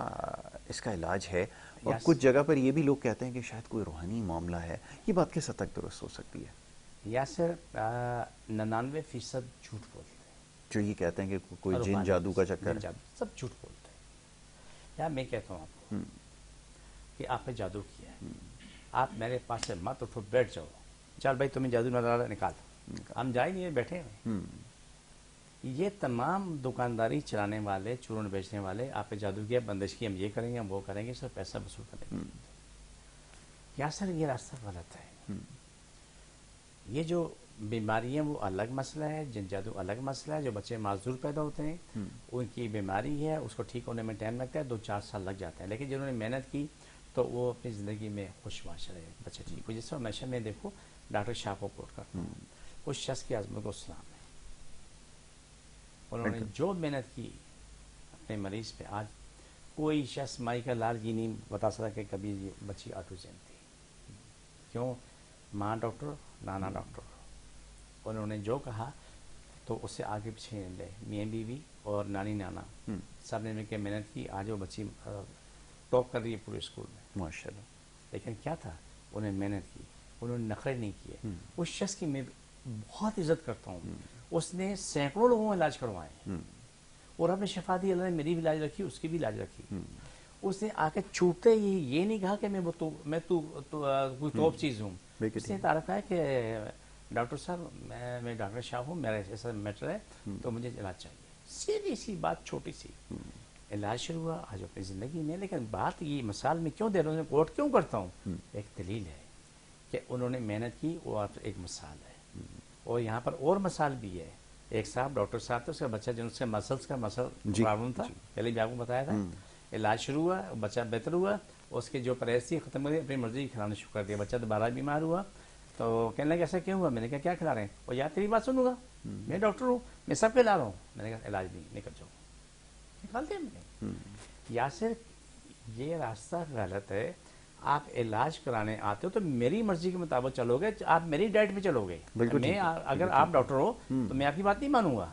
[SPEAKER 1] اس کا علاج ہے اور کچھ جگہ پر یہ بھی لوگ کہتے ہیں کہ شاید کوئی روحانی معاملہ ہے. یہ بات کس حد تک درست ہو سکتی ہے؟
[SPEAKER 2] یا صرف 99% جھوٹ بولتے ہیں
[SPEAKER 1] جو یہ کہتے ہیں کہ کوئی جن جادو کا چکر ہے.
[SPEAKER 2] سب جھوٹ بولتے ہیں. یا میں کہتا ہوں آپ کو کہ آپ نے جادو کیا ہے. آپ میرے پاس سے مت اٹھو بیٹھ جاؤ. چل بھائی تمہیں جادو نہ ڈالا نکال. ہم جائے نہیں بیٹھے ہوئے. یہ تمام دکانداری چلانے والے چورن بیچنے والے آپ نے جادو کیا بندش کی ہم یہ کریں گے ہم وہ کریں گے سر پیسہ وصول کریں گے. یا سر یہ راستہ غلط ہے. یہ جو بیماری ہیں وہ الگ مسئلہ ہے. جن جادو الگ مسئلہ ہے. جو بچے معذور پیدا ہوتے ہیں ان کی بیماری ہے اس کو ٹھیک ہونے میں ٹائم لگتا ہے 2-4 سال لگ جاتے ہیں. لیکن جنہوں نے محنت کی تو وہ اپنی زندگی میں خوش معاش رہے بچے ٹھیک ہو. جس طرح ہمیشہ میں دیکھو ڈاکٹر شاہ کو کوٹ کرتا ہوں. اس شخص کی عظمت و اسلام ہے. انہوں نے جو محنت کی اپنے مریض پہ آج کوئی شخص مائی کا لال جی نہیں بتا سکتا کہ کبھی یہ بچی آٹوزم تھی. کیوں؟ ماں ڈاکٹر نانا ڈاکٹر. انہوں نے جو کہا تو اس سے آگے پیچھے لے میاں بیوی اور نانی نانا سب نے مل کے محنت کی. آج وہ بچی ٹاپ کر رہی ہے پورے اسکول میں
[SPEAKER 1] ماشاءاللہ.
[SPEAKER 2] لیکن کیا تھا انہیں محنت کی. انہوں نے نخرے نہیں کیے. اس شخص کی میں بہت عزت کرتا ہوں. اس نے سینکڑوں لوگوں کا علاج کروائے اور اپنے شفا دی. اللہ نے میری بھی علاج رکھی اس کی بھی علاج رکھی. اس نے آ کے چھوٹتے ہی یہ نہیں کہا کہ میں کوئی ٹاپ چیز ہوں. اس نے تعارف ہے کہ ڈاکٹر صاحب میں ڈاکٹر شاہ ہوں میرا ایسا میٹر ہے تو مجھے علاج چاہیے. سیدھی سی بات چھوٹی سی. علاج شروع ہوا آج اپنی زندگی میں. لیکن بات یہ مثال میں کیوں دے رہا ہوں کوٹ کیوں کرتا ہوں ایک دلیل ہے کہ انہوں نے محنت کی وہ ایک مثال ہے. اور یہاں پر اور مثال بھی ہے. ایک صاحب ڈاکٹر صاحب تھے اس کا بچہ جن سے مسلس کا پرابلم تھا پہلے بھی آپ کو بتایا تھا. علاج شروع ہوا بچہ بہتر ہوا. اس کی جو پرہیز تھی ختم ہو گئی. اپنی مرضی کھلانا شروع کر دیا. بچہ دوبارہ بیمار ہوا تو کہنے لگا ایسا کیوں ہوا. میں نے کہا کیا کھلا رہے ہیں. اور یار تیری بات سنوں گا میں ڈاکٹر ہوں میں سب کھلا رہا ہوں. میں نے کہا علاج نہیں نکل جاؤ. نکال دیا میں نے. یا صرف یہ راستہ غلط ہے. آپ علاج کرانے آتے ہو تو میری مرضی کے مطابق چلو گے, آپ میری ڈائٹ پہ چلو گے.
[SPEAKER 1] بالکل
[SPEAKER 2] میں
[SPEAKER 1] ٹھیک ہے.
[SPEAKER 2] اگر آپ ڈاکٹر ہو تو میں آپ کی بات نہیں مانوں گا.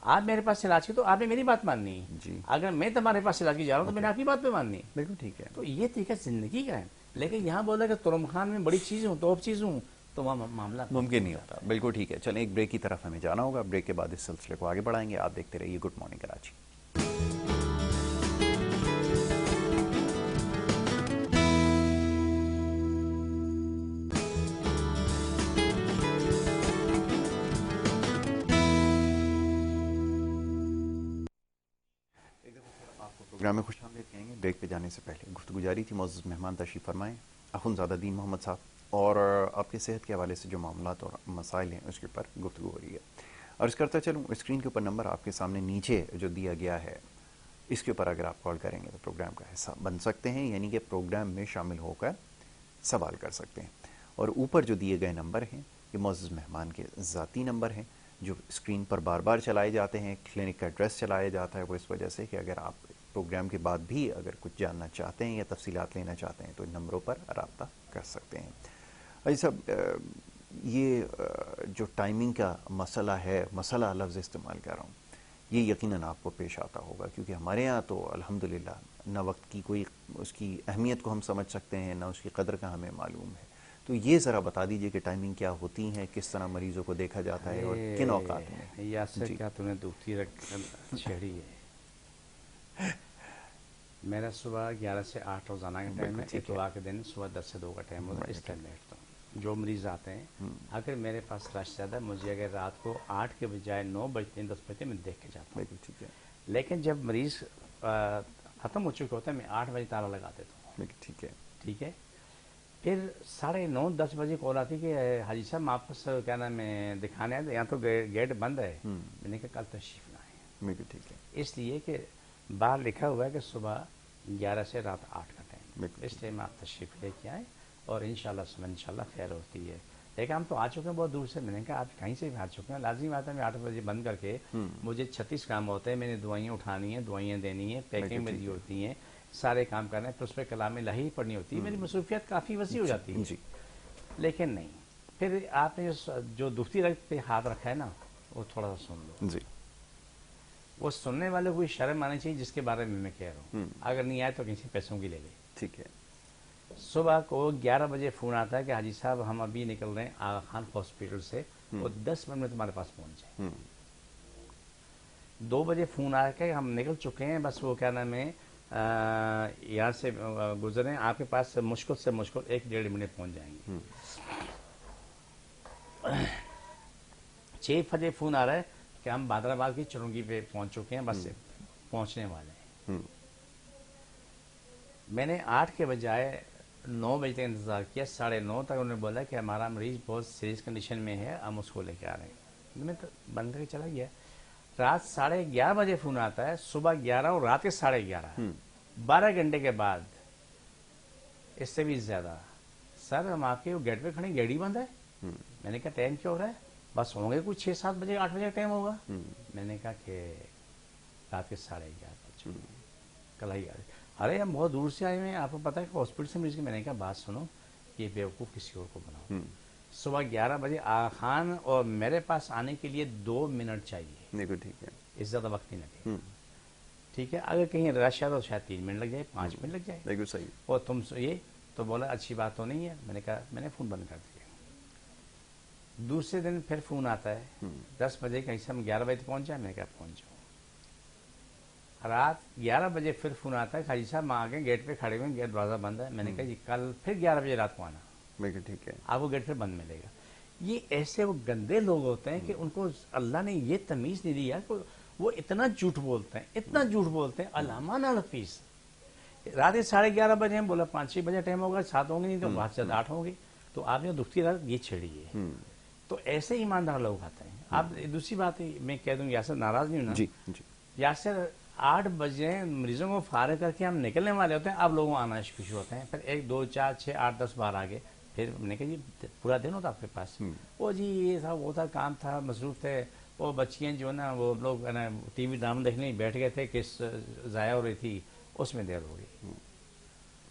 [SPEAKER 2] آپ میرے پاس علاج کی تو آپ نے میری بات ماننی ہے.
[SPEAKER 1] جی
[SPEAKER 2] اگر میں تمہارے پاس علاج کی جا رہا ہوں تو میں نے آپ کی بات پہ ماننی ہے.
[SPEAKER 1] بالکل ٹھیک ہے.
[SPEAKER 2] تو یہ طریقہ زندگی کا ہے. لیکن یہاں بولا کہ ترم خان میں بڑی چیز ہوں, ٹاپ چیز ہوں, تو وہاں معاملہ
[SPEAKER 1] ممکن نہیں ہوتا. بالکل ٹھیک ہے. چلیں ایک بریک کی طرف ہمیں جانا ہوگا, بریک کے بعد اس سلسلے کو آگے بڑھائیں گے. آپ دیکھتے رہیے گڈ مارننگ کراچی. پروگرام میں خوش آمدید کہیں گے. بریک پہ جانے سے پہلے گفتگو جاری تھی. معزز مہمان تشریف فرمائیں اخوندزادہ دین محمد صاحب, اور آپ کے صحت کے حوالے سے جو معاملات اور مسائل ہیں اس کے اوپر گفتگو ہو رہی ہے. عرض کرتا چلوں, اسکرین کے اوپر نمبر آپ کے سامنے نیچے جو دیا گیا ہے, اس کے اوپر اگر آپ کال کریں گے تو پروگرام کا حصہ بن سکتے ہیں, یعنی کہ پروگرام میں شامل ہو کر سوال کر سکتے ہیں. اور اوپر جو دیے گئے نمبر ہیں یہ معزز مہمان کے ذاتی نمبر ہیں جو اسکرین پر بار بار چلائے جاتے ہیں. کلینک کا ایڈریس چلایا جاتا ہے وہ اس وجہ سے کہ اگر آپ پروگرام کے بعد بھی اگر کچھ جاننا چاہتے ہیں یا تفصیلات لینا چاہتے ہیں تو ان نمبروں پر رابطہ کر سکتے ہیں. بھائی صاحب, یہ جو ٹائمنگ کا مسئلہ ہے, مسئلہ لفظ استعمال کر رہا ہوں, یہ یقیناً آپ کو پیش آتا ہوگا, کیونکہ ہمارے ہاں تو الحمدللہ نہ وقت کی کوئی اس کی اہمیت کو ہم سمجھ سکتے ہیں, نہ اس کی قدر کا ہمیں معلوم ہے. تو یہ ذرا بتا دیجئے کہ ٹائمنگ کیا ہوتی ہے, کس طرح مریضوں کو دیکھا جاتا ہے اور کن اوقات میں.
[SPEAKER 2] یاسر کیا تم نے دوستی چھیڑی ہے. میرا صبح 11 سے 8 روزانہ کا ٹائم ہے. اتوار کے دن صبح 10 سے 2 کا ٹائم ہوتا ہے. اس ٹائم بیٹھتا ہوں. جو مریض آتے ہیں, اگر میرے پاس رش زیادہ, مجھے اگر رات کو 8 کے بجائے 9 بجتے ہیں, 10 بجتے میں دیکھ کے جاتا ہوں.
[SPEAKER 1] ٹھیک ہے.
[SPEAKER 2] لیکن جب مریض ختم ہو چکے ہوتا ہے, میں 8 بجے تالا لگا دیتا ہوں.
[SPEAKER 1] ٹھیک ہے.
[SPEAKER 2] ٹھیک ہے. پھر 9:30 10 بجے کال آتی کہ حاجی صاحب آپ کو کیا نام ہے دکھانے آئے, یہاں تو گیٹ بند ہے. میں نے کہا کل تشریف لائیں.
[SPEAKER 1] ٹھیک ہے.
[SPEAKER 2] اس لیے کہ باہر لکھا ہوا ہے کہ صبح 11 سے رات 8 کا ٹائم. اس ٹائم آپ تشریف لے کے آئیں اور انشاءاللہ خیر ہوتی ہے. لیکن ہم تو آ چکے ہیں بہت دور سے. میں نے کہا آپ کہیں سے بھی آ چکے ہیں, لازمی بات ہے میں 8 بجے بند کر کے, مجھے 36 کام ہوتے ہیں. میں نے دوائیاں اٹھانی ہیں, دوائیاں دینی ہیں, پیکنگ میری ہوتی ہیں, سارے کام کرنے ہیں, پھر اس پہ کلام الہی پڑھنی ہوتی ہے. میری مصروفیات کافی وسیع ہو جاتی ہیں. لیکن نہیں, پھر آپ نے جو دوسری رگ پہ ہاتھ رکھا ہے نا, وہ تھوڑا سا سن لو.
[SPEAKER 1] جی.
[SPEAKER 2] وہ سننے والے کو شرم آنی چاہیے جس کے بارے میں کہہ رہا ہوں. اگر نہیں آئے تو کسی پیسوں کی لے لے.
[SPEAKER 1] ٹھیک ہے.
[SPEAKER 2] صبح کو 11 بجے فون آتا ہے کہ حاجی صاحب ہم ابھی نکل رہے ہیں آغا خان ہاسپٹل سے, اور 10 منٹ میں تمہارے پاس پہنچ جائیں. 2 بجے فون آیا کہ ہم نکل چکے ہیں, بس وہ کیا نام ہے یہاں سے گزرے, آپ کے پاس مشکل سے مشکل 1-1.5 منٹ پہنچ جائیں گے. 6 بجے فون آ رہا ہے کہ ہم بادر آباد کی چرونگی پہ پہنچ چکے ہیں, بس پہنچنے والے ہیں. میں نے 8 کے بجائے 9 بجے تک انتظار کیا. 9:30 تک انہوں نے بولا کہ ہمارا مریض بہت سیریس کنڈیشن میں ہے, ہم اس کو لے کے آ رہے ہیں. میں تو بند کر کے چلا گیا. رات 11:30 بجے فون آتا ہے, صبح 11 اور رات کے 11:30, 12 گھنٹے کے بعد, اس سے بھی زیادہ. سر ہم آپ کے گیٹ پہ کھڑے, گیٹ ہی بند ہے. میں نے کہا ٹائم کیا ہو رہا ہے؟ بس ہوں گے کچھ 6-7 بجے 8 بجے کا ٹائم ہوگا. میں نے کہا کہ رات کے 11:30 کل ہی آ رہے. ارے ہم بہت دور سے آئے ہوئے ہیں, آپ کو پتا ہے کہ ہاسپٹل سے مریض کے. میں نے کہا بات سنو, یہ بیوقوف کسی اور کو بناؤ. صبح 11 بجے آغا خان, اور میرے پاس آنے کے لیے 2 منٹ چاہیے.
[SPEAKER 1] ٹھیک ہے.
[SPEAKER 2] اس زیادہ وقت نہیں لگے. ٹھیک ہے. اگر کہیں رش ہے تو شاید 3 منٹ لگ جائے, 5 منٹ لگ جائے.
[SPEAKER 1] بالکل صحیح.
[SPEAKER 2] اور تم یہ تو بولا اچھی بات تو نہیں ہے. میں نے کہا میں نے فون بند کر دیا. دوسرے دن پھر فون آتا ہے 10 بجے, کہیں سے ہم 11 بجے پہنچ جائیں. میں نے کہا پہنچ جاؤ. رات 11 بجے پھر فون آتا ہے حاجی صاحب وہاں آگے گیٹ پہ کھڑے ہوئے ہیں, گیٹ دروازہ بند ہے. میں نے کہا جی کل پھر 11 بجے رات کو آنا.
[SPEAKER 1] بالکل ٹھیک ہے.
[SPEAKER 2] آپ کو گیٹ پہ بند ملے گا. یہ ایسے وہ گندے لوگ ہوتے ہیں کہ ان کو اللہ نے یہ تمیز نہیں دیا کہ وہ اتنا جھوٹ بولتے ہیں, اتنا جھوٹ بولتے ہیں. علامہ الحفیظ رات 11:30 بجے ہم بولا 5-6 بجے ٹائم ہوگا, 7 ہوں گے, نہیں تو بات سے 8 ہوں گے. تو آپ نے دکھتی رات یہ چھیڑی ہے. تو ایسے ایماندار لوگ آتے ہیں. آپ دوسری بات میں کہہ دوں, یاسر ناراض نہیں ہونا.
[SPEAKER 1] جی جی.
[SPEAKER 2] یاسر 8 بجے مریضوں کو فارغ کر کے ہم نکلنے والے ہوتے ہیں, اب لوگوں آنا شروع ہوتے ہیں. پھر 1 2 4 6 8 10 12 آگے. پھر میں نے کہا جی پورا دن ہوتا آپ کے پاس. وہ جی یہ تھا وہ تھا, کام تھا, مصروف تھے. وہ بچیاں جو نا وہ لوگ ٹی وی ڈرامہ دیکھنے بیٹھ گئے تھے کہ ضائع ہو رہی تھی, اس میں دیر ہو گئی.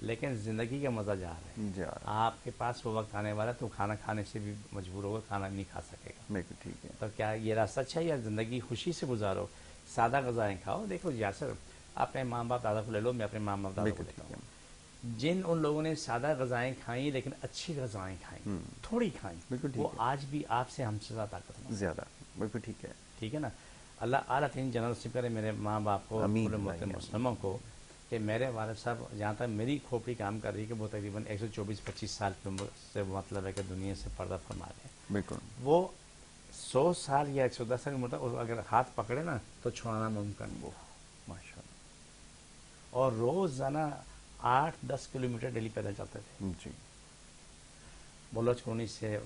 [SPEAKER 2] لیکن زندگی کا مزہ جا رہا ہے.
[SPEAKER 1] جی
[SPEAKER 2] آپ کے پاس وہ وقت آنے والا ہے تو کھانا کھانے سے بھی مجبور ہوگا, کھانا نہیں کھا سکے گا.
[SPEAKER 1] بالکل ٹھیک ہے.
[SPEAKER 2] تو کیا یہ راستہ اچھا ہے یا زندگی خوشی سے گزارو, سادہ غذائیں کھاؤ. دیکھو یاسر, اپنے ماں باپ دادا کو لے لو, میں اپنے ماں باپ دادا کو
[SPEAKER 1] بالکل
[SPEAKER 2] لیتا
[SPEAKER 1] ٹھیک
[SPEAKER 2] ہوں. جن ان لوگوں نے سادہ غذائیں کھائیں لیکن اچھی غذائیں کھائیں, تھوڑی کھائیں,
[SPEAKER 1] بالکل ٹھیک
[SPEAKER 2] وہ
[SPEAKER 1] ہے.
[SPEAKER 2] آج بھی آپ سے ہم سے زیادہ طاقتور ہیں.
[SPEAKER 1] زیادہ بالکل ٹھیک ہے.
[SPEAKER 2] ٹھیک ہے نا. اللہ اعلیٰ ترین جنرل نصیب کرے میرے ماں باپ کو,
[SPEAKER 1] آمین
[SPEAKER 2] پورے
[SPEAKER 1] بھائی,
[SPEAKER 2] محترم مسلموں کو, کہ میرے والد صاحب جہاں تک میری کھوپڑی کام کر رہی ہے کہ وہ تقریباً 124-25 سال کی عمر سے مطلب ہے کہ دنیا سے پردہ فرما رہے ہیں.
[SPEAKER 1] بالکل
[SPEAKER 2] وہ 100 سال یا 110 سال کی عمر تک اگر ہاتھ پکڑے نا تو چھڑانا ممکن وہ,
[SPEAKER 1] ماشاء اللہ.
[SPEAKER 2] اور روزانہ 8-10 کلومیٹر ڈیلی پیدل چلتے تھے.
[SPEAKER 1] جی
[SPEAKER 2] بلوچ کالونی سے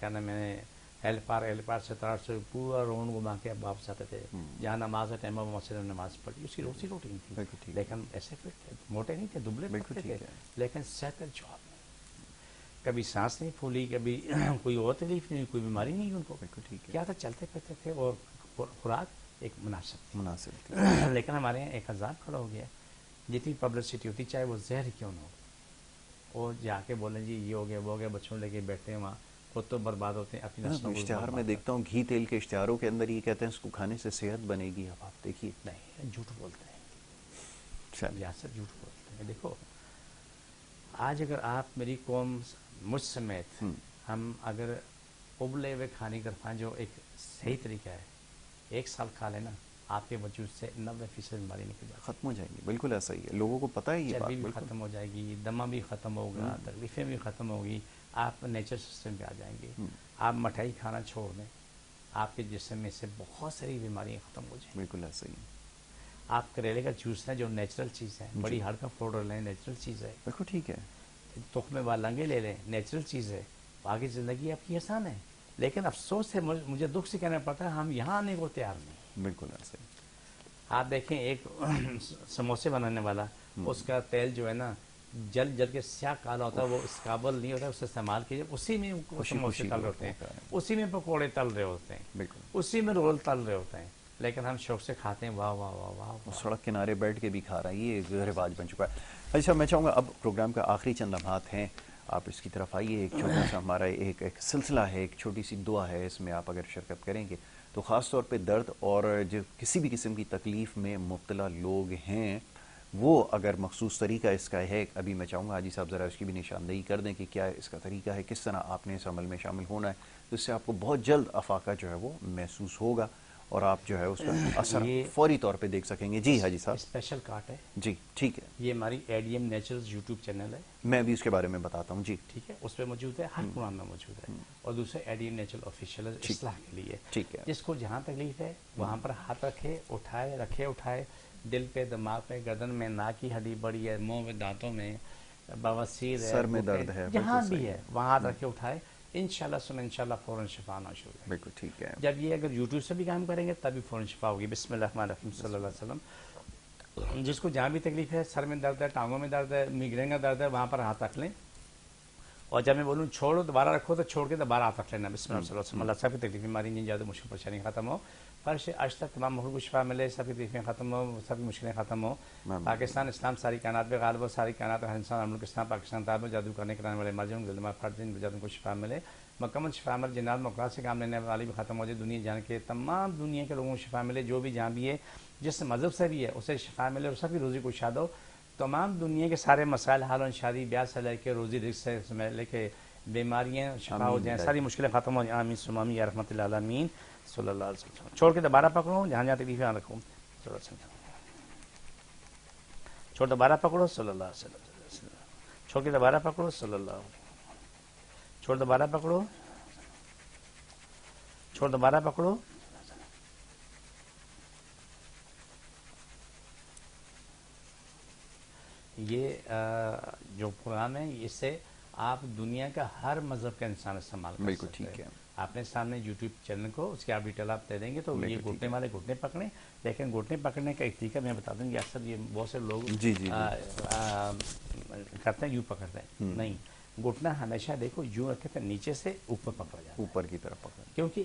[SPEAKER 2] کیا نام میں ایل پار سے تراڑ سے پورا راؤنڈ گھما کے اب واپس آتے تھے. جہاں نماز کا ٹائم مسجد میں نماز پڑھی, اس کی روزی روٹین تھی.
[SPEAKER 1] بالکل ٹھیک.
[SPEAKER 2] لیکن ایسے پھر تھے, موٹے نہیں تھے, دبلے
[SPEAKER 1] بالکل
[SPEAKER 2] پتلے تھے,
[SPEAKER 1] ٹھیک ہے.
[SPEAKER 2] لیکن صحت جواب نہیں. کبھی سانس نہیں پھولی, کبھی کوئی اور تکلیف نہیں, کوئی بیماری نہیں ان کو.
[SPEAKER 1] بالکل ٹھیک ہے.
[SPEAKER 2] کیا تھا, چلتے پھرتے تھے اور خوراک ایک مناسب تھی.
[SPEAKER 1] مناسب تھی.
[SPEAKER 2] لیکن ہمارے یہاں ایک عذاب کھڑا ہو گیا. جتنی پبلسٹی ہوتی چاہے وہ زہر کیوں نہ ہو, اور جا کے بولیں جی یہ ہو گیا وہ ہو گیا, بچوں لے کے بیٹھتے ہیں وہاں, خود تو برباد ہوتے ہیں, اپنی نسلوں کو
[SPEAKER 1] اشتہار میں دیکھتا ہوں گھی تیل کے اشتہاروں کے اندر یہ کہتے ہیں اس کو کھانے سے صحت بنے گی. اب آپ دیکھیے.
[SPEAKER 2] نہیں, جھوٹ بولتے ہیں,
[SPEAKER 1] چلیے.
[SPEAKER 2] یاسر جھوٹ بولتے ہیں. دیکھو آج اگر آپ میری قوم مجھ سمیت ہم اگر ابلے ہوئے کھانے کی طرف جو ایک صحیح طریقہ ہے, 1 سال کھا لینا آپ کے وجود سے 90% بیماری نکل جائے,
[SPEAKER 1] ختم ہو جائیں گی. بالکل ایسا ہی ہے, لوگوں کو پتہ ہے یہ بات.
[SPEAKER 2] چربی بھی
[SPEAKER 1] بالکل
[SPEAKER 2] ختم ہو جائے گی, دمہ بھی ختم ہوگا, تکلیفیں بھی ختم ہوگی, آپ نیچر سسٹم پہ آ جائیں گے. آپ مٹھائی کھانا چھوڑ دیں, آپ کے جسم میں سے بہت ساری بیماریاں ختم ہو جائیں.
[SPEAKER 1] بالکل ایسا ہی.
[SPEAKER 2] آپ کریلے کا جوس لیں جو نیچرل چیز ہے, بڑی ہڑ کا پاؤڈر لیں, نیچرل چیز ہے.
[SPEAKER 1] بالکل ٹھیک ہے.
[SPEAKER 2] تخمے والنگے لے لیں, نیچرل چیز ہے. باقی زندگی آپ کی آسان ہے, لیکن افسوس ہے, مجھے دکھ سے کہنا پڑتا ہے, ہم یہاں آنے کو تیار نہیں.
[SPEAKER 1] بالکل ایسا ہی.
[SPEAKER 2] آپ دیکھیں ایک سموسے بنانے والا, اس کا تیل جو ہے نا جل جل کے سیاہ کالا ہوتا ہے, وہ اس قابل نہیں ہوتا, اسے استعمال کیجیے. اسی میں سموسے تل رہے ہوتے ہیں, اسی میں پکوڑے تل رہے ہوتے ہیں,
[SPEAKER 1] بالکل
[SPEAKER 2] اسی میں رول تل رہے ہوتے ہیں, لیکن ہم شوق سے کھاتے ہیں. واہ واہ واہ واہ,
[SPEAKER 1] سڑک کنارے بیٹھ کے بھی کھا رہا ہے, یہ ایک رواج بن چکا ہے. اچھا میں چاہوں گا اب پروگرام کا آخری چند لمحات ہیں, آپ اس کی طرف آئیے. ایک چھوٹا سا ہمارا ایک سلسلہ ہے, ایک چھوٹی سی دعا ہے, اس میں آپ اگر شرکت کریں گے تو خاص طور پہ درد اور جو کسی بھی قسم کی تکلیف میں مبتلا لوگ ہیں, وہ اگر مخصوص طریقہ اس کا ہے, ابھی میں چاہوں گا حاجی صاحب ذرا اس کی بھی نشاندہی کر دیں کہ کیا اس کا طریقہ ہے, کس طرح آپ نے اس عمل میں شامل ہونا ہے, تو اس سے آپ کو بہت جلد افاقہ جو ہے وہ محسوس ہوگا اور آپ جو ہے اس کا اثر فوری طور پہ دیکھ سکیں گے. جی حاجی صاحب.
[SPEAKER 2] اسپیشل کارٹ ہے.
[SPEAKER 1] جی ٹھیک ہے.
[SPEAKER 2] یہ ہماری ایڈیم نیچرلز یوٹیوب چینل ہے,
[SPEAKER 1] میں بھی اس کے بارے میں بتاتا ہوں. جی
[SPEAKER 2] ٹھیک ہے, اس پہ موجود ہے, ہر قرآن میں موجود ہے. اور دوسرے ایڈیم نیچرل آفیشیل اصلاح کے لیے,
[SPEAKER 1] ٹھیک ہے.
[SPEAKER 2] جس کو جہاں تکلیف ہے وہاں پر ہاتھ رکھے, اٹھائے, رکھے اٹھائے, دل پہ, دماغ پہ, گردن میں, ناک کی ہڈی بڑی ہے, منہ میں, دانتوں میں, بواسیر ہے,
[SPEAKER 1] سر میں درد ہے,
[SPEAKER 2] جہاں بھی ہے وہاں ہاتھ رکھے اٹھائے, انشاءاللہ سن انشاءاللہ فوراً شفا آنا شروع ہے.
[SPEAKER 1] بالکل ٹھیک ہے.
[SPEAKER 2] جب یہ اگر یوٹیوب سے بھی کام کریں گے تب بھی فوراً شفا ہوگی. بسم اللہ الرحمن الرحیم صلی اللہ علیہ وسلم. جس کو جہاں بھی تکلیف ہے, سر میں درد ہے, ٹانگوں میں درد ہے, میگرین کا درد ہے, وہاں پر ہاتھ رکھ لیں, اور جب میں بولوں چھوڑو دوبارہ رکھو تو چھوڑ کے دوبارہ ہاتھ رکھ لینا. بسم اللہ صلی اللہ علیہ وسلم. اللہ سب کی تکلیف بیماری نہیں جادو مشکل پریشانی ختم ہو, فرش آج تک تمام مخلوق کو شفا ملے, سب کی تکلیفیں ختم ہو, سب کی مشکلیں ختم ہو. پاکستان اسلام ساری کائنات پہ غالب ہو, ساری کائنات ہر انسان ملک اسلام پاکستان تعلق جادو کرنے کرانے والے مرجن ظلم فرد جادو کو شفا ملے, مکمل شفا مل, جنات مقرات سے کام لینے والی بھی ختم ہو جائے, دنیا جان کے تمام دنیا کے لوگوں کو شفا ملے, جو بھی جہاں بھی ہے, جس مذہب سے بھی ہے اسے شفا ملے, اور سب کی روزی کو شاد ہو. تمام دنیا کے سارے مسائل حال و شادی بیاہ سے لے کے روزی رزق سے لے کے بیماریاں شفا ہو جائیں, ساری مشکلیں ختم ہو جائیں. آمین ثم آمین یا رحمت اللہ العالمین صلی اللہ علیہ وسلم. چھوڑ کے دوبارہ پکڑو, جہاں جہاں تکلیفیں رکھو, چھوڑ دوبارہ پکڑو صلی اللہ علیہ وسلم, چھوڑ کے دوبارہ پکڑو صلی اللہ علیہ وسلم, چھوڑ دوبارہ پکڑو, چھوڑ دوبارہ پکڑو. یہ جو قرآن ہے, اس سے آپ دنیا کا ہر مذہب کا انسان استعمال کر
[SPEAKER 1] بالکل
[SPEAKER 2] سکتے
[SPEAKER 1] ٹھیک ہے.
[SPEAKER 2] آپ نے سامنے یوٹیوب چینل کو, اس کے آپ ڈیٹیل آپ دے دیں گے تو یہ گھٹنے والے گھٹنے پکڑیں, لیکن گھٹنے پکڑنے کا ایک طریقہ میں بتا دوں گی. اکثر یہ بہت سے لوگ کرتے ہیں یوں پکڑتے ہیں, نہیں, گھٹنا ہمیشہ دیکھو یوں رکھے تو نیچے سے اوپر پکڑا جاتا ہے,
[SPEAKER 1] اوپر کی طرف پکڑ,
[SPEAKER 2] کیونکہ